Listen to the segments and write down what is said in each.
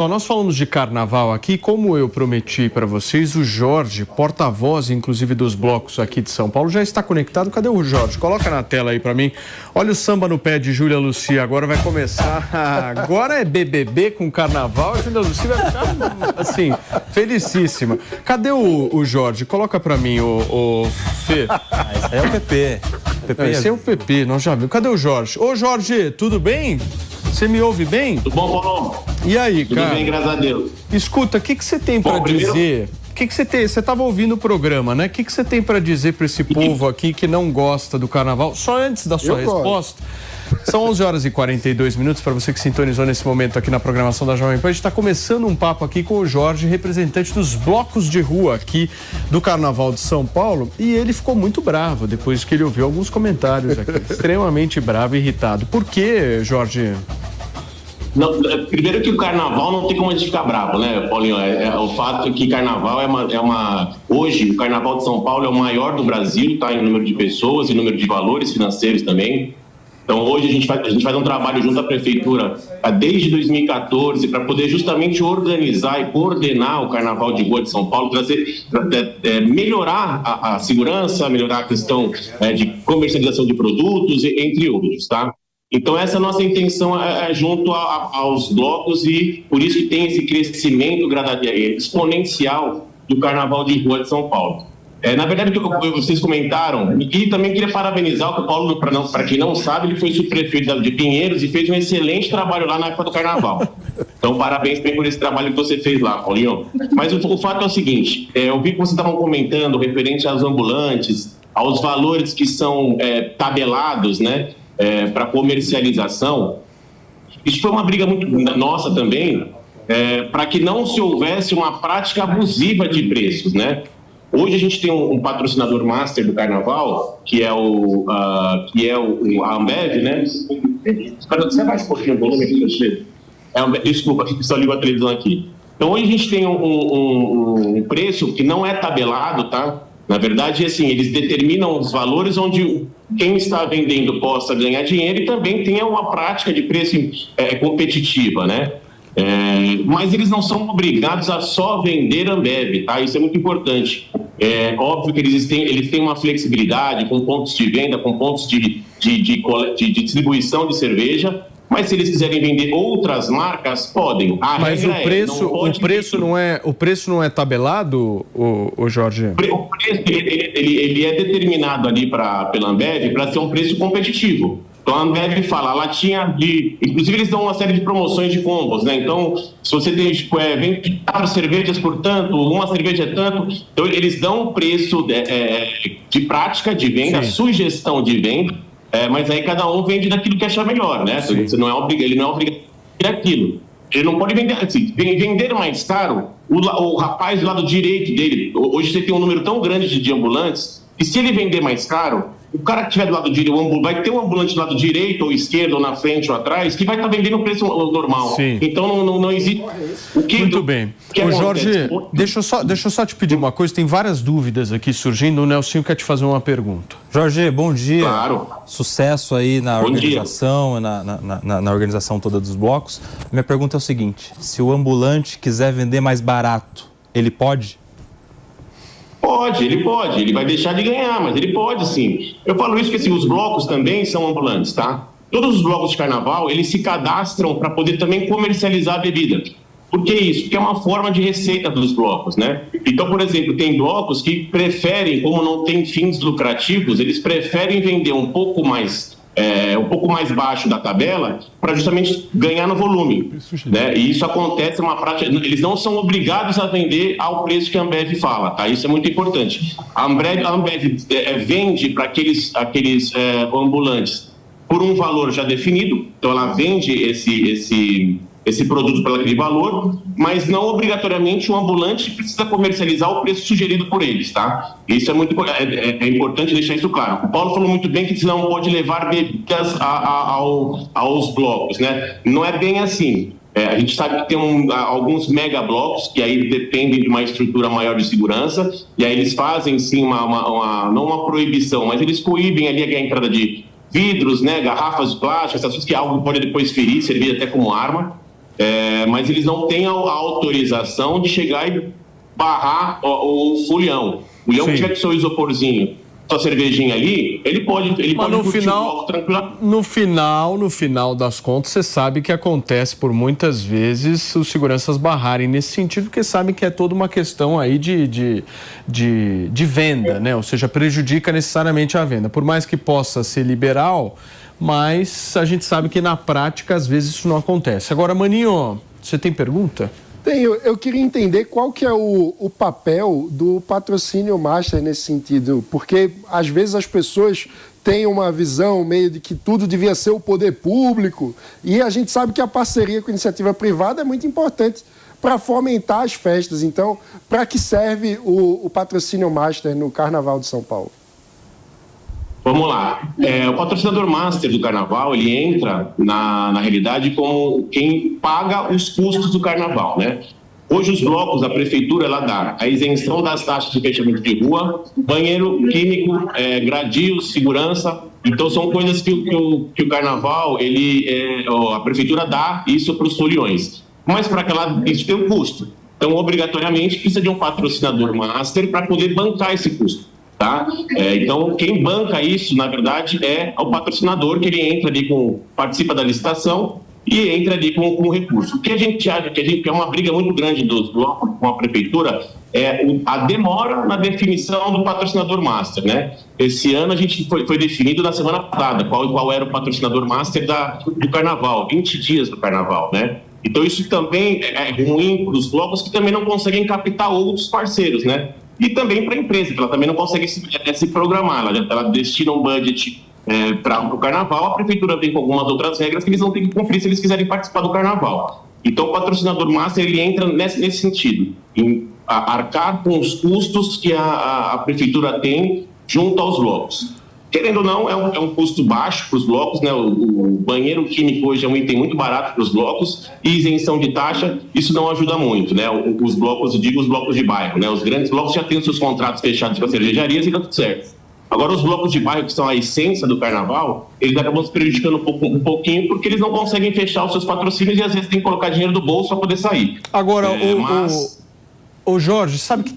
Bom, nós falamos de carnaval aqui, como eu prometi para vocês, o Jorge, porta-voz, inclusive, dos blocos aqui de São Paulo, já está conectado. Cadê o Jorge? Coloca na tela aí para mim. Olha o samba no pé de Júlia Lucia, agora vai começar. Agora é BBB com carnaval, a Júlia Lucia vai ficar, assim, felicíssima. Cadê o Jorge? Coloca para mim, o Fê. Esse aí é o PP. Esse é o PP, nós já vimos. Cadê o Jorge? Ô, Jorge, tudo bem? Você me ouve bem? Tudo bom, Paulo? E aí, Tudo cara? Tudo bem, graças a Deus. Escuta, o que você tem para dizer? O que você tem? Você estava ouvindo o programa, né? O que você tem para dizer para esse povo aqui que não gosta do carnaval? Só antes da sua resposta. São 11 horas e 42 minutos, para você que sintonizou nesse momento aqui na programação da Jovem Pan. A gente está começando um papo aqui com o Jorge, representante dos blocos de rua aqui do Carnaval de São Paulo, e ele ficou muito bravo depois que ele ouviu alguns comentários aqui, extremamente bravo e irritado. Por quê, Jorge? Não, primeiro que o carnaval não tem como a gente ficar bravo, né, Paulinho? O fato é que carnaval hoje, o carnaval de São Paulo é o maior do Brasil, tá? Em número de pessoas e número de valores financeiros também. Então, hoje a gente faz um trabalho junto à prefeitura desde 2014 para poder justamente organizar e coordenar o Carnaval de Rua de São Paulo, melhorar a segurança, melhorar a questão de comercialização de produtos, entre outros, tá? Então, essa nossa intenção é junto aos blocos, e por isso que tem esse crescimento exponencial do Carnaval de Rua de São Paulo. Na verdade, o que vocês comentaram, e também queria parabenizar o Paulo, para quem não sabe, ele foi subprefeito de Pinheiros e fez um excelente trabalho lá na época do Carnaval. Então, parabéns bem por esse trabalho que você fez lá, Paulinho. Mas o fato é o seguinte, eu vi que vocês estavam comentando referente aos ambulantes, aos valores que são tabelados, né, para comercialização. Isso foi uma briga muito nossa também, para que não se houvesse uma prática abusiva de preços, né? Hoje a gente tem um patrocinador master do Carnaval, que é a Ambev, né? Você abaixa um pouquinho o volume aqui, desculpa, só ligo a televisão aqui. Então hoje a gente tem um preço que não é tabelado, tá? Na verdade, assim, eles determinam os valores onde quem está vendendo possa ganhar dinheiro e também tenha uma prática de preço competitiva, né? Mas eles não são obrigados a só vender Ambev, tá? Isso é muito importante. Óbvio que eles têm uma flexibilidade com pontos de venda, com pontos de distribuição de cerveja, mas se eles quiserem vender outras marcas, podem. Mas o preço não é tabelado, o Jorge? O preço ele é determinado ali pela Ambev para ser um preço competitivo. Então a Ambev fala, a latinha inclusive eles dão uma série de promoções de combos, né? Então, se você tem, vende 4 cervejas por tanto, uma cerveja é tanto, então eles dão um preço de prática de venda, sugestão de venda, mas aí cada um vende daquilo que achar melhor, né? Você ele não é obrigado a vender aquilo. Ele não pode vender assim, vender mais caro, o rapaz do lado direito dele, hoje você tem um número tão grande de ambulantes, e se ele vender mais caro, o cara que estiver do lado direito, vai ter um ambulante do lado direito ou esquerdo, ou na frente ou atrás, que vai estar vendendo o preço normal. Sim. Então não existe. Muito bem. Ô, Jorge, deixa eu só te pedir uma coisa, tem várias dúvidas aqui surgindo. O Nelsinho quer te fazer uma pergunta. Jorge, bom dia. Claro. Sucesso aí na organização, na organização toda dos blocos. Minha pergunta é o seguinte: se o ambulante quiser vender mais barato, ele pode? Ele pode, ele vai deixar de ganhar, mas ele pode sim. Eu falo isso porque assim, os blocos também são ambulantes, tá? Todos os blocos de carnaval, eles se cadastram para poder também comercializar a bebida. Por que isso? Porque é uma forma de receita dos blocos, né? Então, por exemplo, tem blocos que preferem, como não tem fins lucrativos, eles preferem vender um pouco mais baixo da tabela para justamente ganhar no volume, né? E isso acontece, uma prática, eles não são obrigados a vender ao preço que a Ambev fala, tá? Isso é muito importante. A Ambev vende para aqueles ambulantes por um valor já definido, então ela vende esse produto pelo aquele valor, mas não obrigatoriamente o ambulante precisa comercializar o preço sugerido por eles, tá? Isso é muito importante deixar isso claro. O Paulo falou muito bem que você não pode levar bebidas aos blocos, né? Não é bem assim. A gente sabe que tem alguns mega blocos que aí dependem de uma estrutura maior de segurança, e aí eles fazem sim não uma proibição, mas eles coíbem ali a entrada de vidros, né, garrafas de plástico, essas coisas que algo pode depois ferir, servir até como arma. mas eles não têm a autorização de chegar e barrar o folião. O leão que tiver com seu isoporzinho, sua cervejinha ali, ele pode curtir o bloco tranquilo. No final das contas, você sabe que acontece por muitas vezes os seguranças barrarem nesse sentido, porque sabem que é toda uma questão aí de venda, né? Ou seja, prejudica necessariamente a venda. Por mais que possa ser liberal, mas a gente sabe que na prática às vezes isso não acontece. Agora, Maninho, você tem pergunta? Tenho. Eu queria entender qual que é o papel do patrocínio master nesse sentido, porque às vezes as pessoas têm uma visão meio de que tudo devia ser o poder público, e a gente sabe que a parceria com a iniciativa privada é muito importante para fomentar as festas. Então, para que serve o patrocínio master no Carnaval de São Paulo? Vamos lá. O patrocinador master do Carnaval, ele entra, na realidade, como quem paga os custos do Carnaval, né? Hoje, os blocos, a prefeitura, ela dá a isenção das taxas de fechamento de rua, banheiro químico, gradios, segurança. Então, são coisas que o Carnaval, a prefeitura dá isso para os foliões. Mas para isso tem um custo. Então, obrigatoriamente, precisa de um patrocinador master para poder bancar esse custo. Tá? Então, quem banca isso, na verdade, é o patrocinador, que ele entra ali participa da licitação e entra ali com o recurso. O que a gente acha que é uma briga muito grande dos blocos com a prefeitura é a demora na definição do patrocinador master, né? Esse ano a gente foi definido na semana passada qual era o patrocinador master do Carnaval, 20 dias do Carnaval, né? Então, isso também é ruim para os blocos que também não conseguem captar outros parceiros, né? E também para a empresa, que ela também não consegue se programar, ela destina um budget para o Carnaval, a prefeitura vem com algumas outras regras que eles vão ter que cumprir se eles quiserem participar do Carnaval. Então, o patrocinador master, ele entra nesse sentido, em arcar com os custos que a prefeitura tem junto aos blocos. Querendo ou não, é um custo baixo para os blocos, né? O banheiro químico hoje é um item muito barato para os blocos, e isenção de taxa, isso não ajuda muito, né? Os blocos, eu digo os blocos de bairro, né? Os grandes blocos já têm os seus contratos fechados com as cervejarias e tá tudo certo. Agora, os blocos de bairro, que são a essência do Carnaval, eles acabam se prejudicando um pouquinho, porque eles não conseguem fechar os seus patrocínios e às vezes tem que colocar dinheiro do bolso para poder sair. Agora, Ô Jorge, sabe que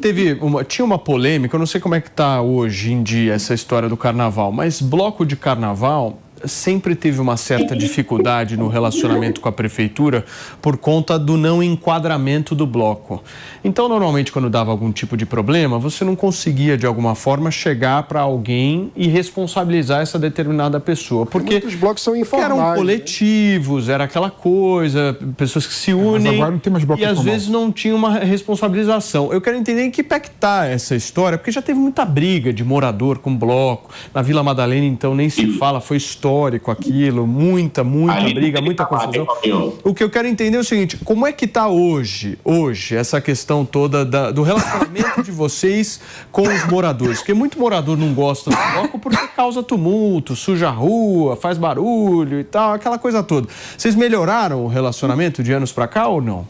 tinha uma polêmica, eu não sei como é que está hoje em dia essa história do Carnaval, mas bloco de Carnaval sempre teve uma certa dificuldade no relacionamento com a prefeitura por conta do não enquadramento do bloco. Então, normalmente, quando dava algum tipo de problema, você não conseguia, de alguma forma, chegar para alguém e responsabilizar essa determinada pessoa. Porque muitos blocos são informais, eram coletivos, era aquela coisa, pessoas que se unem, mas agora não tem mais bloco e às vezes não tinha uma responsabilização. Eu quero entender em que pé que está essa história, porque já teve muita briga de morador com bloco. Na Vila Madalena, então, nem se fala, foi histórico aquilo, muita briga, muita confusão. O que eu quero entender é o seguinte, como é que está hoje essa questão toda do relacionamento de vocês com os moradores? Porque muito morador não gosta do bloco porque causa tumulto, suja a rua, faz barulho e tal, aquela coisa toda. Vocês melhoraram o relacionamento de anos para cá ou não?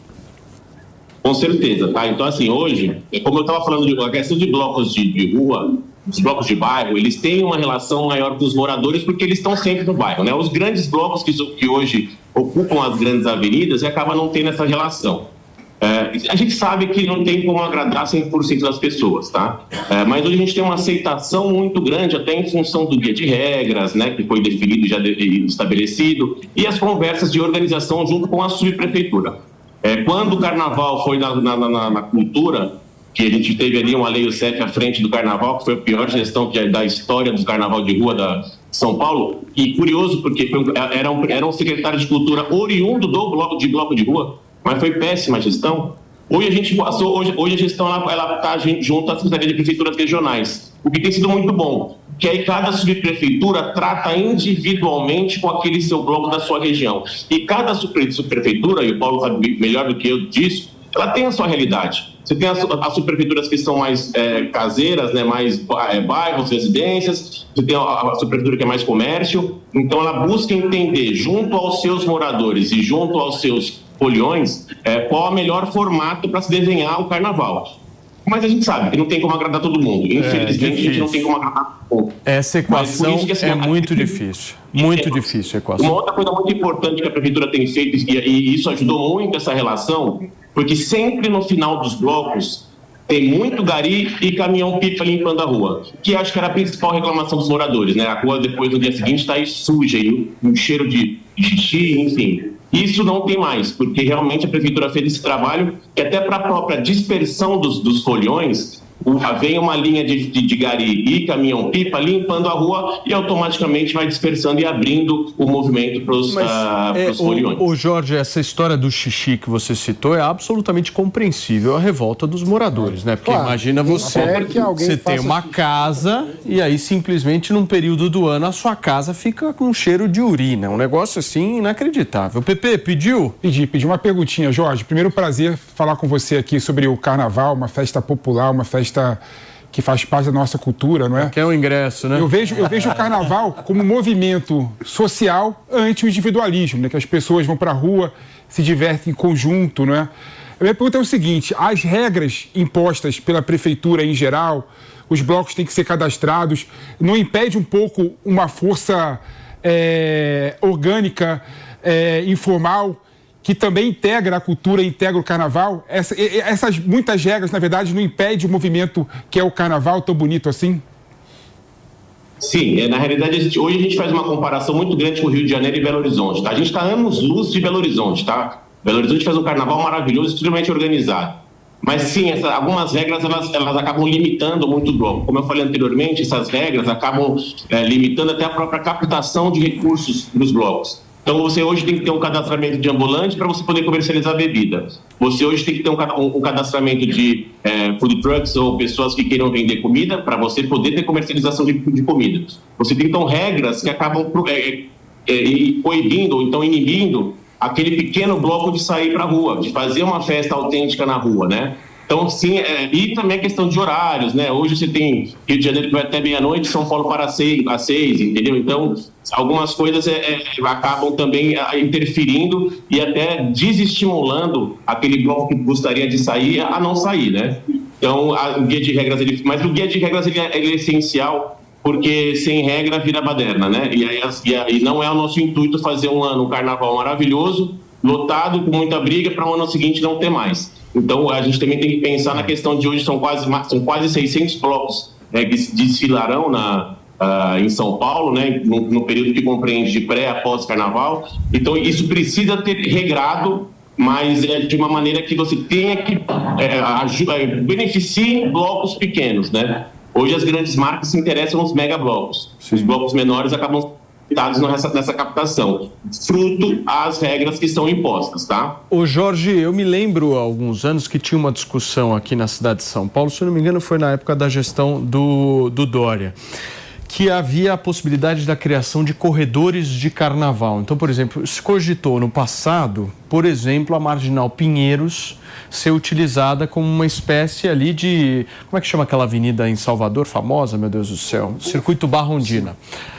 Com certeza, tá? Então, assim, hoje, como eu estava falando a questão de blocos de rua, os blocos de bairro, eles têm uma relação maior com os moradores porque eles estão sempre no bairro, né? Os grandes blocos que hoje ocupam as grandes avenidas acabam não tendo essa relação. A gente sabe que não tem como agradar 100% das pessoas, tá? Mas hoje a gente tem uma aceitação muito grande, até em função do guia de regras, né? Que foi definido, já estabelecido, e as conversas de organização junto com a subprefeitura. Quando o Carnaval foi na cultura, que a gente teve ali uma Lei UCEF à frente do Carnaval, que foi a pior gestão da história do Carnaval de Rua de São Paulo, e curioso porque era um secretário de Cultura oriundo do bloco de rua, mas foi péssima a gestão. Hoje a gente passou, hoje a gestão ela está junto à Secretaria de Prefeituras Regionais, o que tem sido muito bom, que aí cada subprefeitura trata individualmente com aquele seu bloco da sua região. E cada subprefeitura, e o Paulo sabe melhor do que eu disso, ela tem a sua realidade. Você tem as subprefeituras que são mais caseiras, né, mais bairros, residências. Você tem a subprefeitura que é mais comércio. Então, ela busca entender, junto aos seus moradores e junto aos seus foliões, qual é o melhor formato para se desenhar o Carnaval. Mas a gente sabe que não tem como agradar todo mundo. Infelizmente, a gente não tem como agradar todo mundo. Essa equação é muito difícil. Muito difícil a equação. Uma outra coisa muito importante que a Prefeitura tem feito, e isso ajudou muito essa relação, porque sempre no final dos blocos tem muito gari e caminhão-pipa limpando a rua, que acho que era a principal reclamação dos moradores, né? A rua depois, no dia seguinte, está aí suja, e um cheiro de xixi, enfim. Isso não tem mais, porque realmente a Prefeitura fez esse trabalho, que até para a própria dispersão dos foliões, vem uma linha de gari e caminhão-pipa limpando a rua e automaticamente vai dispersando e abrindo o movimento para os foliões. Ô Jorge, essa história do xixi que você citou é absolutamente compreensível, a revolta dos moradores, né? Porque imagina você tem uma casa e aí simplesmente num período do ano a sua casa fica com um cheiro de urina, um negócio assim inacreditável. Pepe, pediu? Pedi uma perguntinha, Jorge. Primeiro, prazer falar com você aqui sobre o Carnaval, uma festa popular, uma festa que faz parte da nossa cultura, não é? Que é o ingresso, né? Eu vejo o Carnaval como um movimento social anti-individualismo, né? Que as pessoas vão para a rua, se divertem em conjunto, não é? A minha pergunta é o seguinte: as regras impostas pela Prefeitura em geral, os blocos têm que ser cadastrados, não impede um pouco uma força orgânica, informal, que também integra a cultura, integra o Carnaval? Essas muitas regras, na verdade, não impedem o movimento que é o Carnaval tão bonito assim? Sim, na realidade, hoje a gente faz uma comparação muito grande com o Rio de Janeiro e Belo Horizonte, tá? A gente está anos-luz de Belo Horizonte, tá? Belo Horizonte faz um Carnaval maravilhoso, extremamente organizado. Mas sim, algumas regras elas acabam limitando muito o bloco. Como eu falei anteriormente, essas regras acabam limitando até a própria captação de recursos dos blocos. Então, você hoje tem que ter um cadastramento de ambulante para você poder comercializar bebida. Você hoje tem que ter um cadastramento de food trucks ou pessoas que queiram vender comida para você poder ter comercialização de comida. Você tem, então, regras que acabam coibindo ou então inibindo aquele pequeno bloco de sair para a rua, de fazer uma festa autêntica na rua, né? Então, sim, e também a questão de horários, né? Hoje você tem Rio de Janeiro que vai até meia-noite, São Paulo para às 6, entendeu? Então, algumas coisas acabam também interferindo e até desestimulando aquele bloco que gostaria de sair a não sair, né? Então, o guia de regras, mas o guia de regras ele é essencial, porque sem regra vira baderna, né? E aí não é o nosso intuito fazer um carnaval maravilhoso, lotado, com muita briga, para o ano seguinte não ter mais. Então, a gente também tem que pensar na questão de hoje são quase 600 blocos que desfilarão em São Paulo, né, no período que compreende de pré- após Carnaval. Então, isso precisa ter regrado, mas de uma maneira que você tenha que beneficie blocos pequenos, né? Hoje as grandes marcas se interessam nos mega blocos. Os blocos menores acabam dados nessa captação, fruto às regras que são impostas, tá? Ô Jorge, eu me lembro há alguns anos que tinha uma discussão aqui na cidade de São Paulo, se eu não me engano foi na época da gestão do Dória, que havia a possibilidade da criação de corredores de carnaval. Então, por exemplo, se cogitou no passado, por exemplo, a Marginal Pinheiros ser utilizada como uma espécie ali de... Como é que chama aquela avenida em Salvador, famosa, meu Deus do céu? Circuito Barrondina.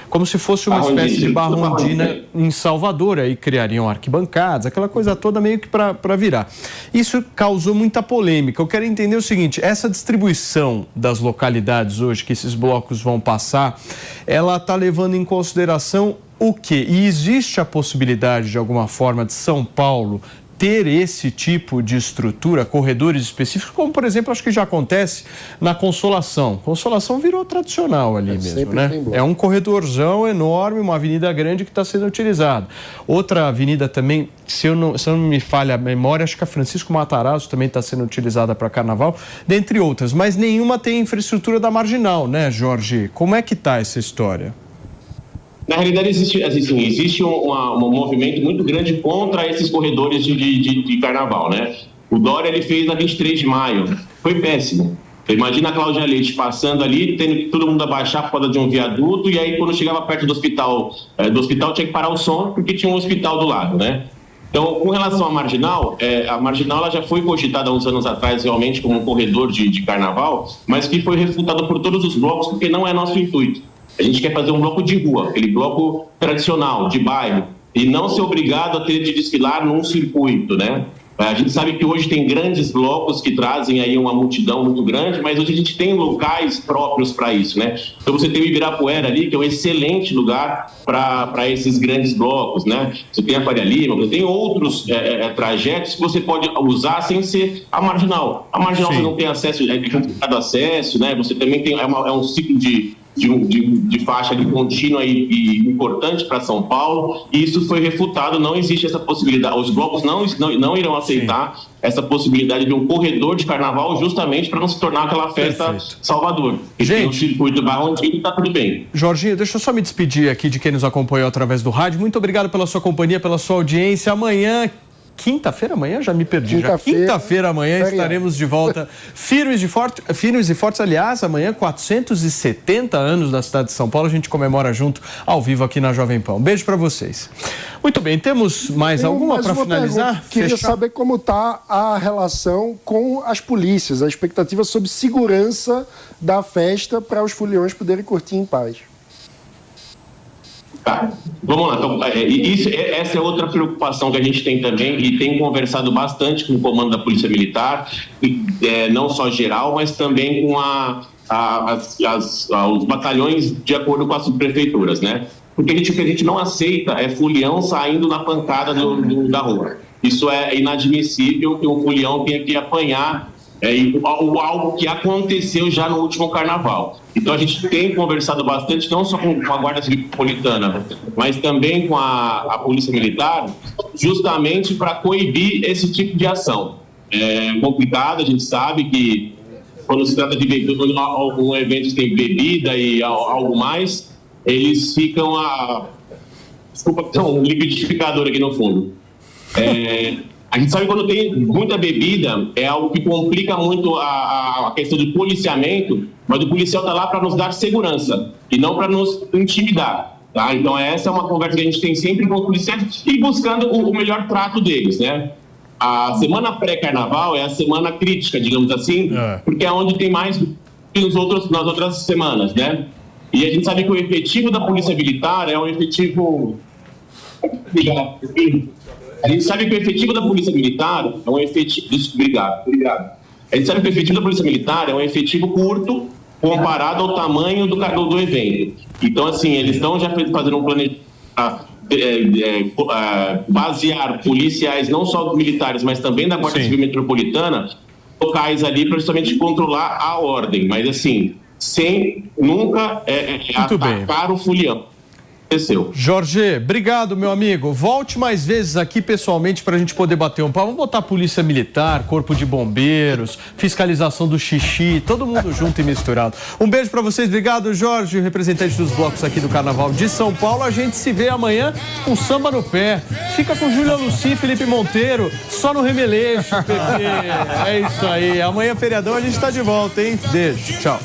Como se fosse uma espécie de Barrondina em Salvador, aí criariam arquibancadas, aquela coisa toda meio que para virar. Isso causou muita polêmica. Eu quero entender o seguinte, essa distribuição das localidades hoje que esses blocos vão passar, ela está levando em consideração o quê? E existe a possibilidade, de alguma forma, de São Paulo ter esse tipo de estrutura, corredores específicos, como, por exemplo, acho que já acontece na Consolação. Consolação virou tradicional ali mesmo, né? É um corredorzão enorme, uma avenida grande que está sendo utilizada. Outra avenida também, se eu não me falha a memória, acho que a Francisco Matarazzo também está sendo utilizada para Carnaval, dentre outras, mas nenhuma tem infraestrutura da Marginal, né, Jorge? Como é que está essa história? Na realidade, existe um movimento muito grande contra esses corredores de carnaval, né? O Dória, ele fez na 23 de maio. Foi péssimo. Imagina a Cláudia Leite passando ali, tendo que todo mundo abaixar por causa de um viaduto, e aí quando chegava perto do hospital tinha que parar o som, porque tinha um hospital do lado, né? Então, com relação à Marginal, a Marginal ela já foi cogitada há uns anos atrás realmente como um corredor de carnaval, mas que foi refutado por todos os blocos, porque não é nosso intuito. A gente quer fazer um bloco de rua, aquele bloco tradicional, de bairro, e não ser obrigado a ter de desfilar num circuito, né? A gente sabe que hoje tem grandes blocos que trazem aí uma multidão muito grande, mas hoje a gente tem locais próprios para isso, né? Então você tem o Ibirapuera ali, que é um excelente lugar para esses grandes blocos, né? Você tem a Faria Lima, você tem outros trajetos que você pode usar sem ser a Marginal. A Marginal Sim. Você não tem acesso, é complicado acesso, né? Você também tem, é um ciclo de faixa de contínua e importante para São Paulo, e isso foi refutado, não existe essa possibilidade, os blocos não irão aceitar Sim. essa possibilidade de um corredor de carnaval justamente para não se tornar aquela festa Perfeito. Salvador. Gente, tem o circuito Barrondinho e está tudo bem. Jorginho, deixa eu só me despedir aqui de quem nos acompanhou através do rádio. Muito obrigado pela sua companhia, pela sua audiência. Amanhã, quinta-feira amanhã? Já me perdi. Quinta-feira amanhã estaremos de volta firmes e fortes. Aliás, amanhã 470 anos da cidade de São Paulo. A gente comemora junto, ao vivo aqui na Jovem Pan. Um beijo para vocês. Muito bem, temos mais alguma para finalizar? Queria saber como está a relação com as polícias, a expectativa sobre segurança da festa para os foliões poderem curtir em paz. Tá, vamos lá. Então, essa é outra preocupação que a gente tem também e tem conversado bastante com o comando da Polícia Militar, não só geral, mas também com os batalhões de acordo com as subprefeituras, né? Porque o que a gente não aceita é folião saindo na pancada da rua. Isso é inadmissível que um folião tenha que apanhar algo que aconteceu já no último carnaval. Então a gente tem conversado bastante, não só com a Guarda Civil Metropolitana, mas também com a Polícia Militar, justamente para coibir esse tipo de ação. É complicado, a gente sabe que quando se trata de bebida, quando algum evento tem bebida e algo mais, eles ficam um liquidificador aqui no fundo. A gente sabe que quando tem muita bebida, é algo que complica muito a questão do policiamento, mas o policial está lá para nos dar segurança e não para nos intimidar. Tá? Então essa é uma conversa que a gente tem sempre com os policiais e buscando o melhor trato deles, né? A semana pré-carnaval é a semana crítica, digamos assim, porque é onde tem mais que nas outras semanas, né? E a gente sabe que o efetivo da Polícia Militar é um efetivo... A gente sabe que o efetivo da Polícia Militar é um efetivo... Obrigado. A gente sabe que o efetivo da Polícia Militar é um efetivo curto comparado ao tamanho do evento. Então, assim, eles estão já fazendo um planejamento para basear policiais, não só militares, mas também da Guarda Civil Metropolitana, locais ali para justamente controlar a ordem. Mas, assim, sem nunca atacar o folião. Jorge, obrigado, meu amigo. Volte mais vezes aqui pessoalmente para a gente poder bater um papo. Vamos botar Polícia Militar, Corpo de Bombeiros, fiscalização do xixi, todo mundo junto e misturado. Um beijo para vocês, obrigado, Jorge, representante dos blocos aqui do Carnaval de São Paulo. A gente se vê amanhã com samba no pé. Fica com Júlia Luci e Felipe Monteiro, só no remeleixo, porque é isso aí. Amanhã, feriadão, a gente está de volta, hein? Beijo, tchau.